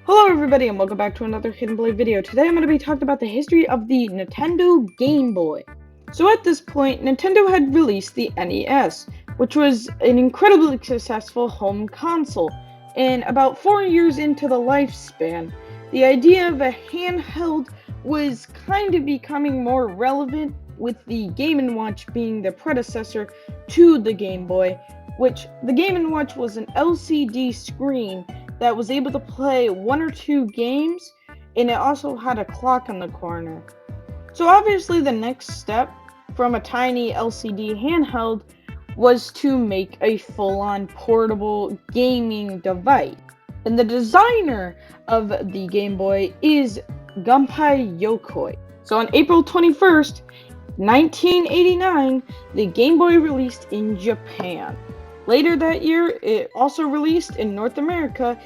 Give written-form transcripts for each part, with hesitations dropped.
Hello everybody and welcome back to another Hidden Blade video. Today I'm going to be talking about the history of the Nintendo Game Boy. So at this point, Nintendo had released the NES, which was an incredibly successful home console. And about 4 years into the lifespan, the idea of a handheld was kind of becoming more relevant, with the Game & Watch being the predecessor to the Game Boy, which the Game & Watch was an LCD screen that was able to play 1 or 2 games, and it also had a clock on the corner. So obviously the next step from a tiny LCD handheld was to make a full-on portable gaming device. And the designer of the Game Boy is Gunpei Yokoi. So on April 21st, 1989, the Game Boy released in Japan. Later that year, it also released in North America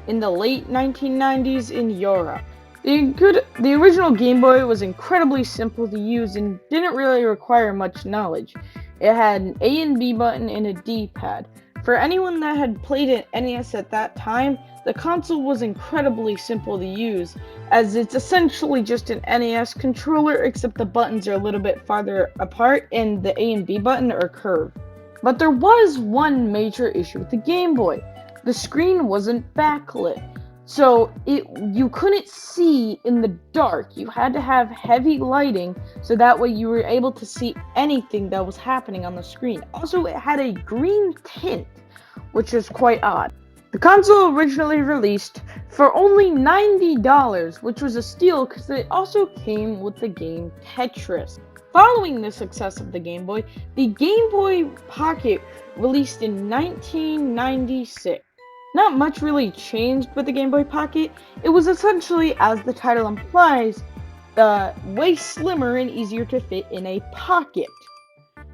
in the late 1990s in Europe. The original Game Boy was incredibly simple to use and didn't really require much knowledge. It had an A and B button and a D-pad. For anyone that had played an NES at that time, the console was incredibly simple to use, as it's essentially just an NES controller, except the buttons are a little bit farther apart and the A and B button are curved. But there was one major issue with the Game Boy. The screen wasn't backlit, so you couldn't see in the dark. You had to have heavy lighting, so that way you were able to see anything that was happening on the screen. Also, it had a green tint, which is quite odd. The console originally released for only $90, which was a steal because it also came with the game Tetris. Following the success of the Game Boy, the Game Boy Pocket released in 1996. Not much really changed with the Game Boy Pocket. It was essentially, as the title implies, way slimmer and easier to fit in a pocket.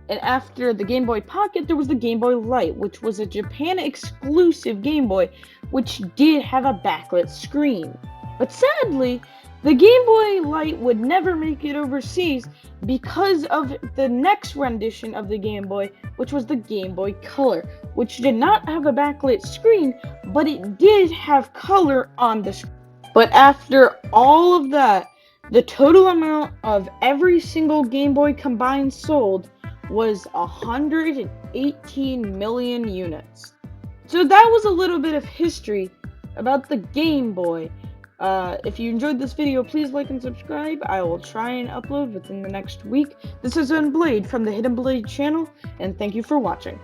And after the Game Boy Pocket, there was the Game Boy Light, which was a Japan-exclusive Game Boy, which did have a backlit screen. But sadly, the Game Boy Light would never make it overseas because of the next rendition of the Game Boy, which was the Game Boy Color, which did not have a backlit screen, but it did have color on the screen. But after all of that, the total amount of every single Game Boy combined sold was 118 million units. So that was a little bit of history about the Game Boy. If you enjoyed this video, please like and subscribe. I will try and upload within the next week. This is TheHiddenBlade from the Hidden Blade channel, and thank you for watching.